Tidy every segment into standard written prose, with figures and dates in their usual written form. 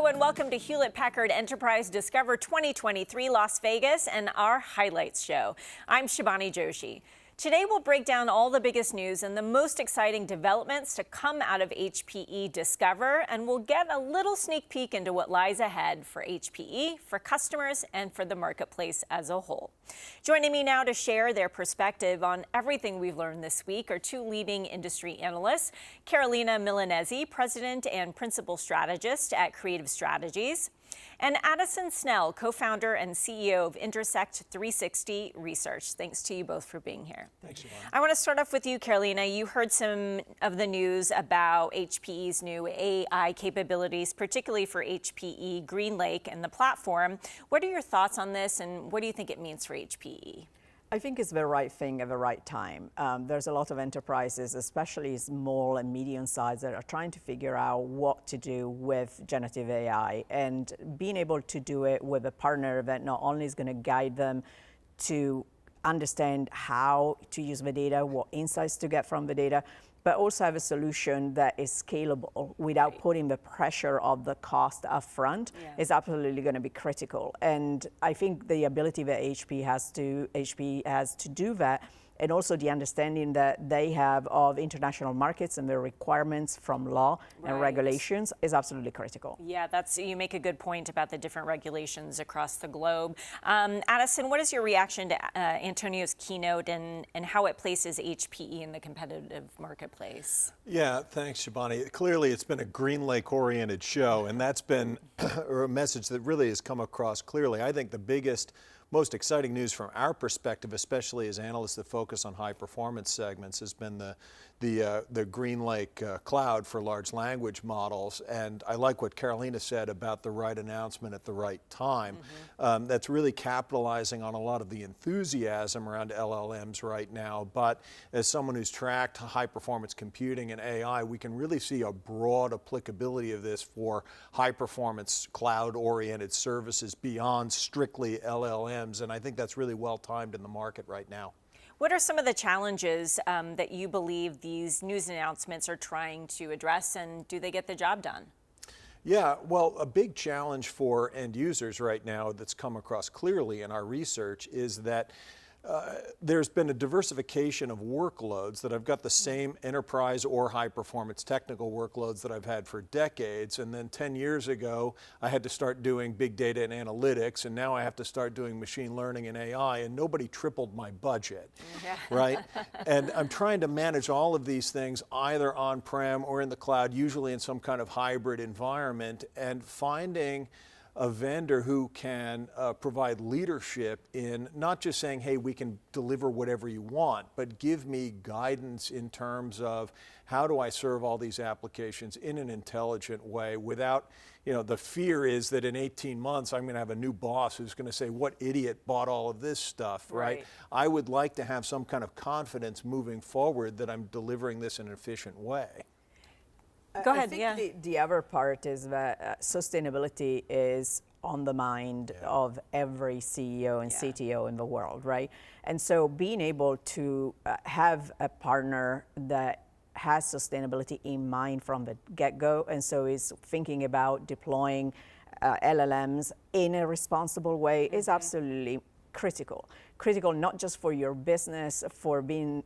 Hello and welcome to Hewlett-Packard Enterprise Discover 2023 Las Vegas and our highlights show. I'm Shibani Joshi. Today we'll break down all the biggest news and the most exciting developments to come out of HPE Discover, and we'll get a little sneak peek into what lies ahead for HPE, for customers, and for the marketplace as a whole. Joining me now to share their perspective on everything we've learned this week are two leading industry analysts, Carolina Milanese, President and Principal Strategist at Creative Strategies, and Addison Snell, co-founder and CEO of Intersect 360 Research. Thanks to you both for being here. Thanks, Yvonne. I want to start off with you, Carolina. You heard some of the news about HPE's new AI capabilities, particularly for HPE GreenLake and the platform. What are your thoughts on this, and what do you think it means for HPE? I think it's the right thing at the right time. There's a lot of enterprises, especially small and medium size, that are trying to figure out what to do with generative AI, and being able to do it with a partner that not only is going to guide them to understand how to use the data, what insights to get from the data, but also have a solution that is scalable without putting the pressure of the cost up front is absolutely going to be critical. And I think the ability that HPE has to do that, and also the understanding that they have of international markets and the requirements from law and regulations is absolutely critical. Yeah, you make a good point about the different regulations across the globe. Addison, what is your reaction to Antonio's keynote and how it places HPE in the competitive marketplace? Yeah, thanks, Shibani. Clearly, it's been a GreenLake-oriented show, and that's been a message that really has come across clearly. I think the biggest, most exciting news from our perspective, especially as analysts that focus on high-performance segments, has been the GreenLake cloud for large language models. And I like what Carolina said about the right announcement at the right time. That's really capitalizing on a lot of the enthusiasm around LLMs right now. But as someone who's tracked high-performance computing and AI, we can really see a broad applicability of this for high-performance cloud-oriented services beyond strictly LLMs. And I think that's really well-timed in the market right now. What are some of the challenges that you believe these news announcements are trying to address, and do they get the job done? Yeah, well, a big challenge for end users right now that's come across clearly in our research is that there's been a diversification of workloads that I've got the same enterprise or high performance technical workloads that I've had for decades. And then 10 years ago, I had to start doing big data and analytics. And now I have to start doing machine learning and AI, and nobody tripled my budget, right? And I'm trying to manage all of these things either on-prem or in the cloud, usually in some kind of hybrid environment, and finding a vendor who can provide leadership in not just saying, hey, we can deliver whatever you want, but give me guidance in terms of how do I serve all these applications in an intelligent way without, the fear is that in 18 months, I'm going to have a new boss who's going to say, what idiot bought all of this stuff, right? I would like to have some kind of confidence moving forward that I'm delivering this in an efficient way. Go ahead, I think the other part is that sustainability is on the mind of every CEO and CTO in the world, right? And so being able to have a partner that has sustainability in mind from the get-go, and so is thinking about deploying LLMs in a responsible way is absolutely critical. Critical not just for your business, for being,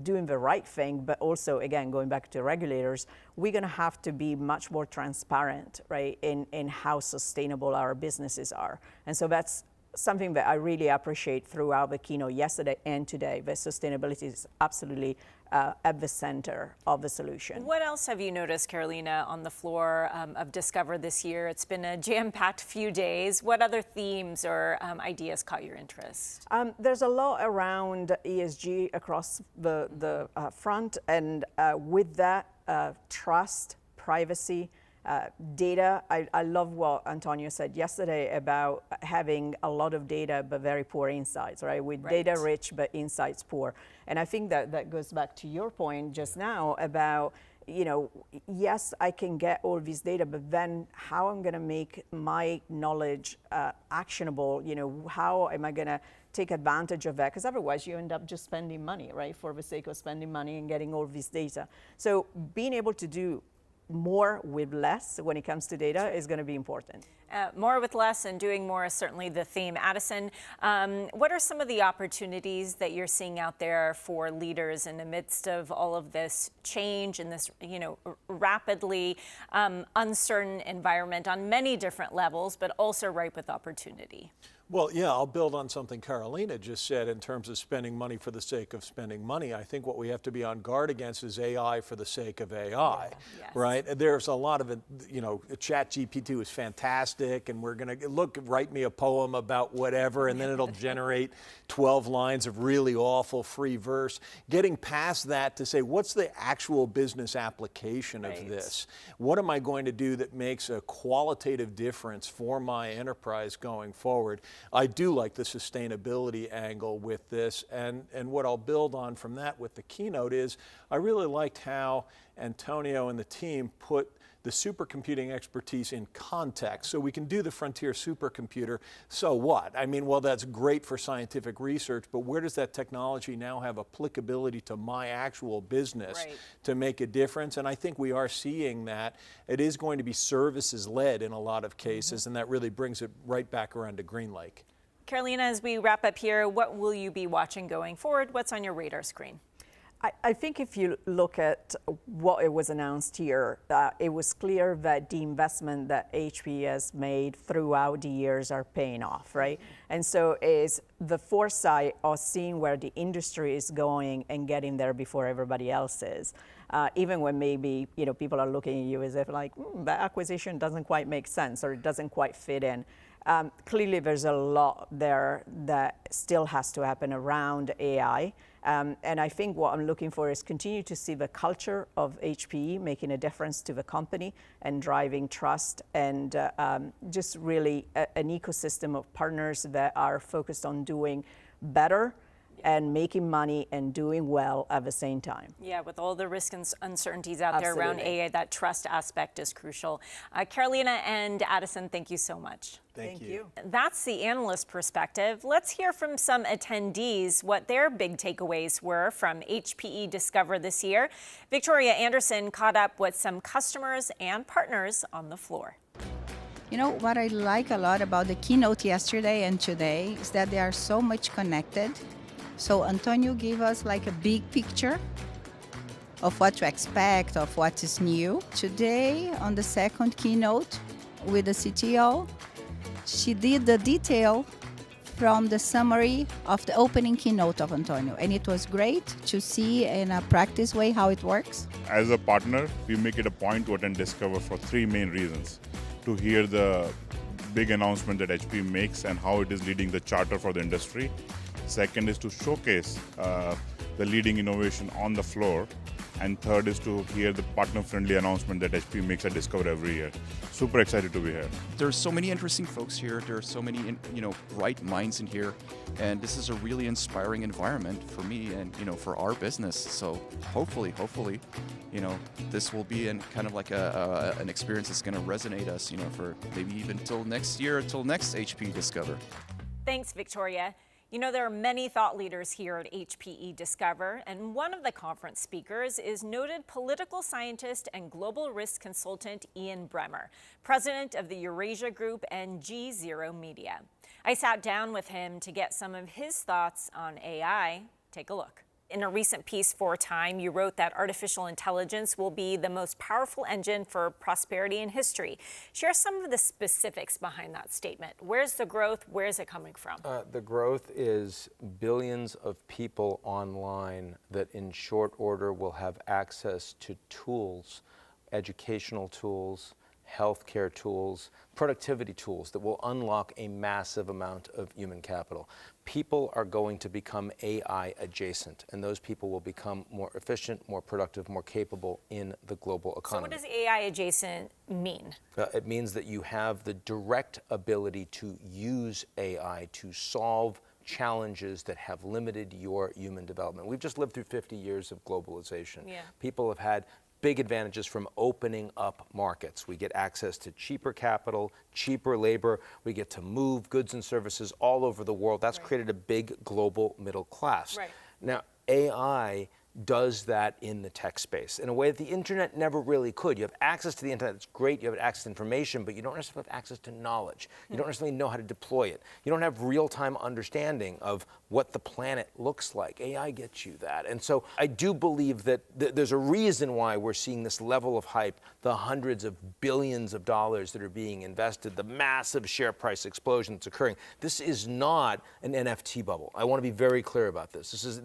doing the right thing, but also, again, going back to regulators, we're going to have to be much more transparent, right, in how sustainable our businesses are. And so that's something that I really appreciate throughout the keynote yesterday and today. The sustainability is absolutely at the center of the solution. What else have you noticed, Carolina, on the floor of Discover this year? It's been a jam-packed few days. What other themes or ideas caught your interest? There's a lot around ESG across the front, and with that, trust, privacy, data. I love what Antonio said yesterday about having a lot of data but very poor insights, right? With data rich but insights poor. And I think that goes back to your point just now about, yes, I can get all this data, but then how I'm going to make my knowledge actionable? How am I going to take advantage of that? Because otherwise you end up just spending money, right? For the sake of spending money and getting all this data. So being able to do more with less when it comes to data is going to be important. More with less and doing more is certainly the theme. Addison, what are some of the opportunities that you're seeing out there for leaders in the midst of all of this change in this, rapidly uncertain environment on many different levels, but also ripe with opportunity? Well, yeah, I'll build on something Carolina just said in terms of spending money for the sake of spending money. I think what we have to be on guard against is AI for the sake of AI, right? There's a lot of it, ChatGPT is fantastic, and we're going to write me a poem about whatever, and then it'll generate 12 lines of really awful free verse. Getting past that to say, what's the actual business application of this? What am I going to do that makes a qualitative difference for my enterprise going forward? I do like the sustainability angle with this, and what I'll build on from that with the keynote is I really liked how Antonio and the team put the supercomputing expertise in context. So we can do the frontier supercomputer, so what? I mean, well, that's great for scientific research, but where does that technology now have applicability to my actual business to make a difference? And I think we are seeing that. It is going to be services-led in a lot of cases, and that really brings it right back around to GreenLake. Carolina, as we wrap up here, what will you be watching going forward? What's on your radar screen? I think if you look at what it was announced here, it was clear that the investment that HPE has made throughout the years are paying off, right? And so is the foresight of seeing where the industry is going and getting there before everybody else is. Even when maybe people are looking at you as if like, that acquisition doesn't quite make sense or it doesn't quite fit in. Clearly there's a lot there that still has to happen around AI. And I think what I'm looking for is continue to see the culture of HPE making a difference to the company and driving trust and just really an ecosystem of partners that are focused on doing better and making money and doing well at the same time. Yeah, with all the risks and uncertainties out there around AI, that trust aspect is crucial. Carolina and Addison, thank you so much. Thank you. That's the analyst perspective. Let's hear from some attendees what their big takeaways were from HPE Discover this year. Victoria Anderson caught up with some customers and partners on the floor. What I like a lot about the keynote yesterday and today is that they are so much connected. So Antonio gave us like a big picture of what to expect, of what is new. Today, on the second keynote with the CTO, she did the detail from the summary of the opening keynote of Antonio. And it was great to see in a practice way how it works. As a partner, we make it a point to attend Discover for three main reasons. To hear the big announcement that HPE makes and how it is leading the charter for the industry. Second is to showcase the leading innovation on the floor. And third is to hear the partner-friendly announcement that HPE makes at Discover every year. Super excited to be here. There's so many interesting folks here. There are so many, bright minds in here. And this is a really inspiring environment for me and, for our business. So hopefully, this will be kind of like an experience that's going to resonate us, for maybe even till next year, till next HPE Discover. Thanks, Victoria. There are many thought leaders here at HPE Discover, and one of the conference speakers is noted political scientist and global risk consultant Ian Bremmer, president of the Eurasia Group and G0 Media. I sat down with him to get some of his thoughts on AI. Take a look. In a recent piece for Time, you wrote that artificial intelligence will be the most powerful engine for prosperity in history. Share some of the specifics behind that statement. Where's the growth? Where is it coming from? The growth is billions of people online that in short order will have access to tools, educational tools, healthcare tools, productivity tools that will unlock a massive amount of human capital. People are going to become AI adjacent, and those people will become more efficient, more productive, more capable in the global economy. So what does AI adjacent mean? It means that you have the direct ability to use AI to solve challenges that have limited your human development. We've just lived through 50 years of globalization. People have had big advantages from opening up markets. We get access to cheaper capital, cheaper labor. We get to move goods and services all over the world. That's created a big global middle class. Now, AI does that in the tech space in a way that the internet never really could. You have access to the internet, it's great, you have access to information, but you don't necessarily have access to knowledge. You don't necessarily know how to deploy it. You don't have real-time understanding of what the planet looks like. AI gets you that. And so I do believe that there's a reason why we're seeing this level of hype, the hundreds of billions of dollars that are being invested, the massive share price explosion that's occurring. This is not an NFT bubble. I want to be very clear about this. This is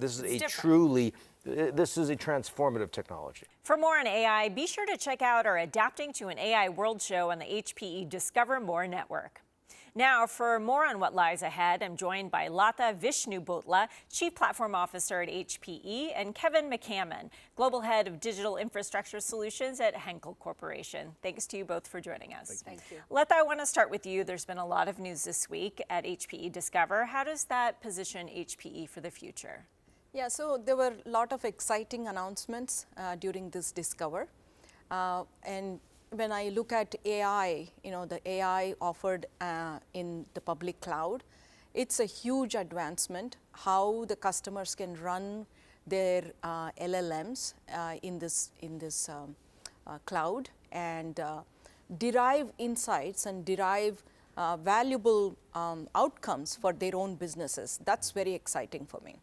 this is a transformative technology. For more on AI, be sure to check out our Adapting to an AI World show on the HPE Discover More network. Now, for more on what lies ahead, I'm joined by Latha Vishnubotla, Chief Platform Officer at HPE, and Kevin McCammon, Global Head of Digital Infrastructure Solutions at Henkel Corporation. Thanks to you both for joining us. Thank you. Latha, I want to start with you. There's been a lot of news this week at HPE Discover. How does that position HPE for the future? Yeah, so there were a lot of exciting announcements during this Discover. And when I look at AI, the AI offered in the public cloud, it's a huge advancement how the customers can run their LLMs in this cloud and derive insights and derive valuable outcomes for their own businesses. That's very exciting for me.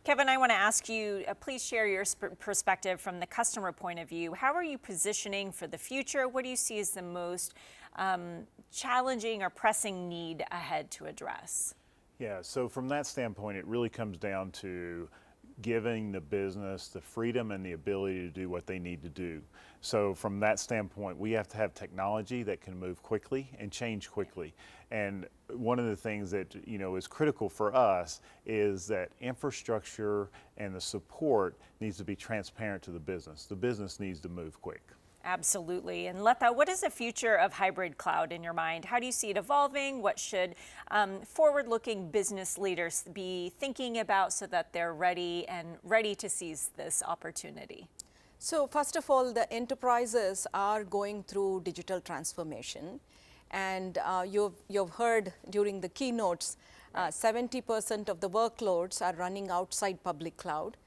Kevin, I want to ask you, please share your perspective from the customer point of view. How are you positioning for the future? What do you see as the most challenging or pressing need ahead to address? Yeah, so from that standpoint, it really comes down to giving the business the freedom and the ability to do what they need to do. So from that standpoint, we have to have technology that can move quickly and change quickly. And one of the things that is critical for us is that infrastructure and the support needs to be transparent to the business. The business needs to move quick. Absolutely. And Latha, what is the future of hybrid cloud in your mind? How do you see it evolving? What should forward-looking business leaders be thinking about so that they're ready to seize this opportunity? So first of all, the enterprises are going through digital transformation. And you've heard during the keynotes, 70% of the workloads are running outside public cloud.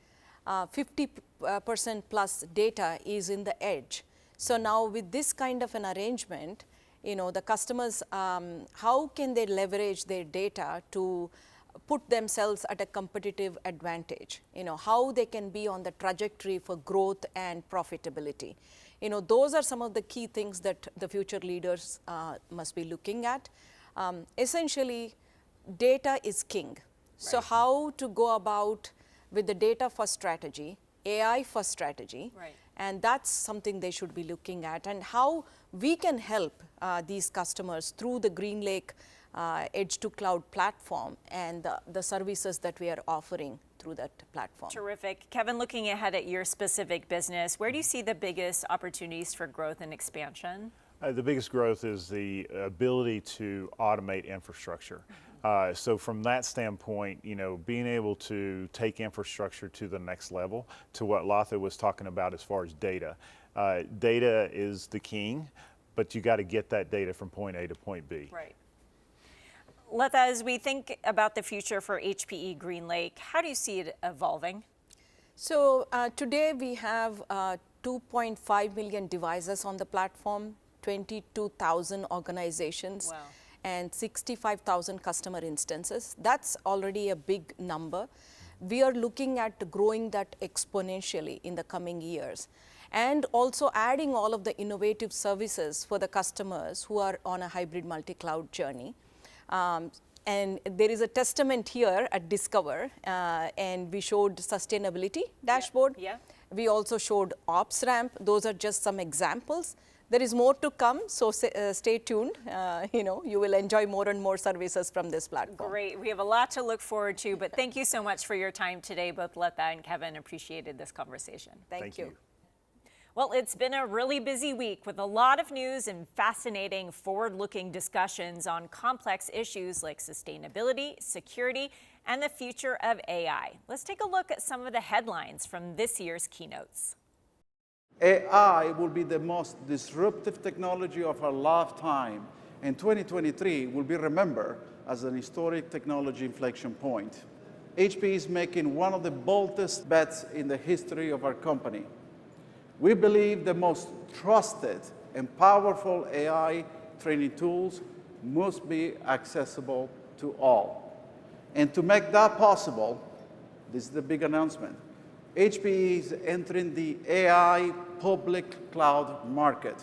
50% plus data is in the edge. So now with this kind of an arrangement, the customers, how can they leverage their data to put themselves at a competitive advantage? How they can be on the trajectory for growth and profitability. Those are some of the key things that the future leaders must be looking at. Essentially, data is king. Right. So how to go about with the data first strategy, AI first strategy, right. And that's something they should be looking at, and how we can help these customers through the GreenLake Edge to Cloud platform and the services that we are offering through that platform. Terrific. Kevin, looking ahead at your specific business, where do you see the biggest opportunities for growth and expansion? The biggest growth is the ability to automate infrastructure. So from that standpoint, being able to take infrastructure to the next level, to what Latha was talking about as far as data. Data is the king, but you got to get that data from point A to point B. Right. Latha, as we think about the future for HPE GreenLake, how do you see it evolving? So today we have 2.5 million devices on the platform, 22,000 organizations. Wow. And 65,000 customer instances. That's already a big number. We are looking at growing that exponentially in the coming years, and also adding all of the innovative services for the customers who are on a hybrid multi-cloud journey. And there is a testament here at Discover, and we showed sustainability dashboard. Yeah. We also showed ops ramp. Those are just some examples. There is more to come, so stay tuned. You will enjoy more and more services from this platform. Great. We have a lot to look forward to, but thank you so much for your time today, both Latha and Kevin. Appreciated this conversation. Thank you. Well, it's been a really busy week with a lot of news and fascinating forward-looking discussions on complex issues like sustainability, security, and the future of AI. Let's take a look at some of the headlines from this year's keynotes. AI will be the most disruptive technology of our lifetime, and 2023 will be remembered as an historic technology inflection point. HPE is making one of the boldest bets in the history of our company. We believe the most trusted and powerful AI training tools must be accessible to all. And to make that possible, this is the big announcement, HPE is entering the AI public cloud market.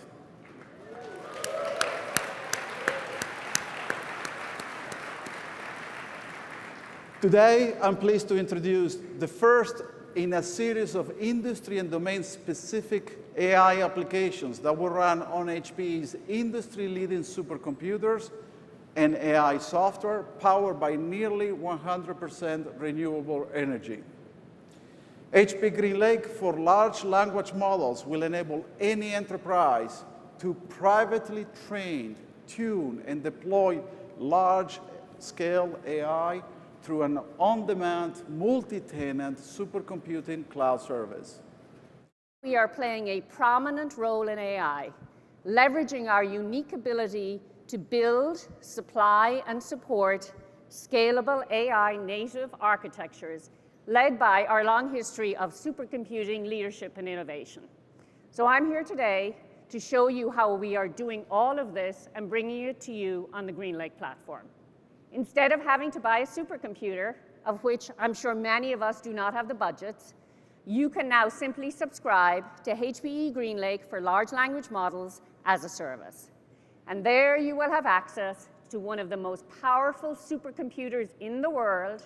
Today, I'm pleased to introduce the first in a series of industry and domain-specific AI applications that will run on HPE's industry-leading supercomputers and AI software powered by nearly 100% renewable energy. HPE GreenLake for large language models will enable any enterprise to privately train, tune, and deploy large-scale AI through an on-demand, multi-tenant supercomputing cloud service. We are playing a prominent role in AI, leveraging our unique ability to build, supply, and support scalable AI-native architectures led by our long history of supercomputing leadership and innovation. So I'm here today to show you how we are doing all of this and bringing it to you on the GreenLake platform. Instead of having to buy a supercomputer, of which I'm sure many of us do not have the budgets, you can now simply subscribe to HPE GreenLake for large language models as a service. And there you will have access to one of the most powerful supercomputers in the world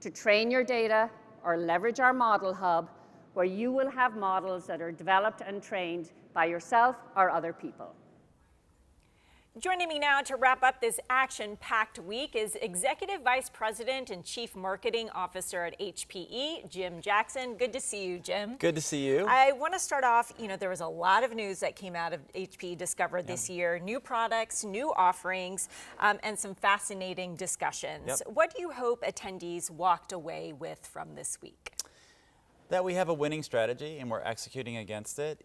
to train your data or leverage our model hub, where you will have models that are developed and trained by yourself or other people. Joining me now to wrap up this action-packed week is Executive Vice President and Chief Marketing Officer at HPE, Jim Jackson. Good to see you, Jim. Good to see you. I want to start off, there was a lot of news that came out of HPE Discover this year. New products, new offerings, and some fascinating discussions. What do you hope attendees walked away with from this week? That we have a winning strategy and we're executing against it.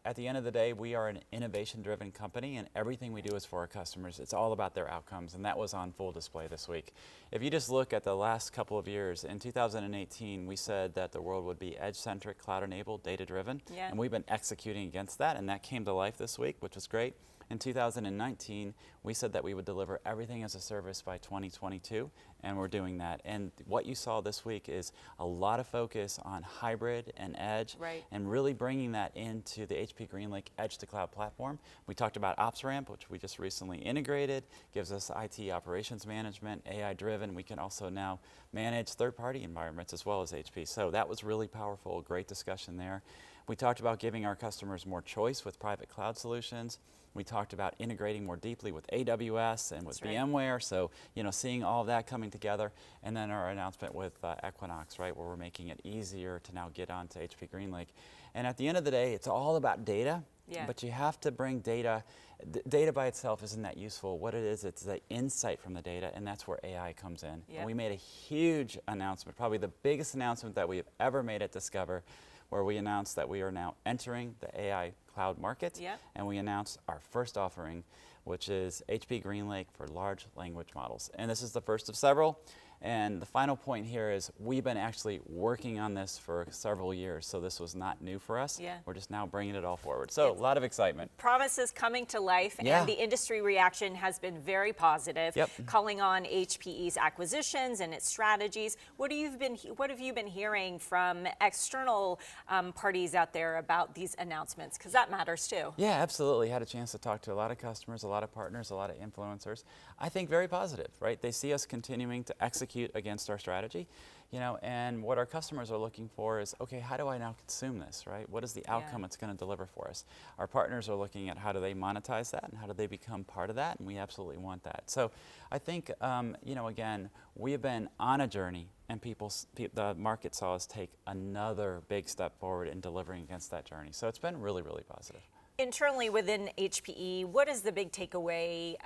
At the end of the day, we are an innovation-driven company and everything we do is for our customers. It's all about their outcomes, and that was on full display this week. If you just look at the last couple of years, in 2018, we said that the world would be edge-centric, cloud-enabled, data-driven, and we've been executing against that, and that came to life this week, which was great. In 2019, we said that we would deliver everything as a service by 2022, and we're doing that. And what you saw this week is a lot of focus on hybrid and edge, and really bringing that into the HPE GreenLake Edge to Cloud platform. We talked about OpsRamp, which we just recently integrated, gives us IT operations management, AI-driven. We can also now manage third-party environments as well as HP. So that was really powerful, great discussion there. We talked about giving our customers more choice with private cloud solutions. We talked about integrating more deeply with AWS and with VMware, so seeing all of that coming together, and then our announcement with Equinox, where we're making it easier to now get onto HPE GreenLake. And at the end of the day, it's all about data, but you have to bring data. Data by itself isn't that useful. What it is, it's the insight from the data, and that's where AI comes in. And we made a huge announcement, probably the biggest announcement that we have ever made at Discover, where we announced that we are now entering the AI cloud market, and we announced our first offering, which is HPE GreenLake for large language models. And this is the first of several. And the final point here is we've been actually working on this for several years, so this was not new for us. We're just now bringing it all forward. So a lot of excitement. Promises coming to life, and the industry reaction has been very positive, calling on HPE's acquisitions and its strategies. What have you been hearing from external parties out there about these announcements? Because that matters too. Yeah, absolutely. Had a chance to talk to a lot of customers, a lot of partners, a lot of influencers. I think very positive, right? They see us continuing to execute against our strategy, and what our customers are looking for is, okay, how do I now consume this, right? What is the outcome it's going to deliver for us? Our partners are looking at how do they monetize that and how do they become part of that, and we absolutely want that. So I think, again, we have been on a journey, and the market saw us take another big step forward in delivering against that journey. So it's been really, really positive. Internally within HPE, what is the big takeaway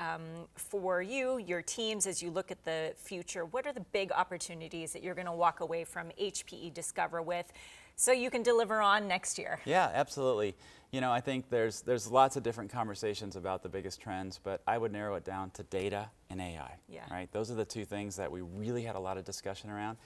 for you, your teams, as you look at the future? What are the big opportunities that you're going to walk away from HPE Discover with so you can deliver on next year? Yeah, absolutely. I think there's lots of different conversations about the biggest trends, but I would narrow it down to data and AI, right? Those are the two things that we really had a lot of discussion around.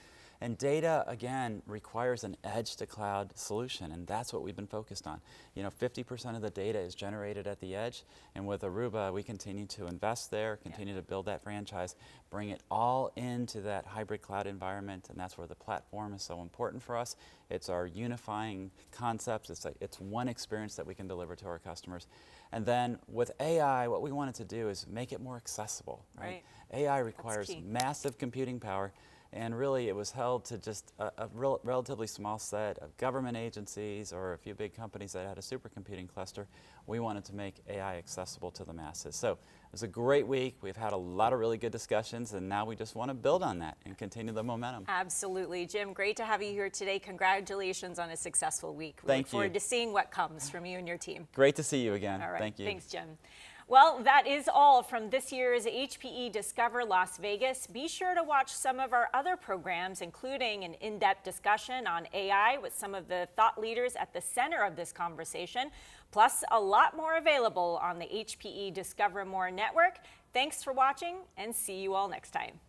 And data, again, requires an edge to cloud solution, and that's what we've been focused on. 50% of the data is generated at the edge, and with Aruba, we continue to invest there, continue to build that franchise, bring it all into that hybrid cloud environment, and that's where the platform is so important for us. It's our unifying concept. It's one experience that we can deliver to our customers. And then with AI, what we wanted to do is make it more accessible. Right? AI requires massive computing power, and really it was held to just a relatively small set of government agencies or a few big companies that had a supercomputing cluster. We wanted to make AI accessible to the masses. So it was a great week. We've had a lot of really good discussions, and now we just want to build on that and continue the momentum. Absolutely. Jim, great to have you here today. Congratulations on a successful week. We Thank look forward you. to seeing what comes from you and your team. Great to see you again. All right. Thank you. Thanks, Jim. Well, that is all from this year's HPE Discover Las Vegas. Be sure to watch some of our other programs, including an in-depth discussion on AI with some of the thought leaders at the center of this conversation, plus a lot more available on the HPE Discover More network. Thanks for watching, and see you all next time.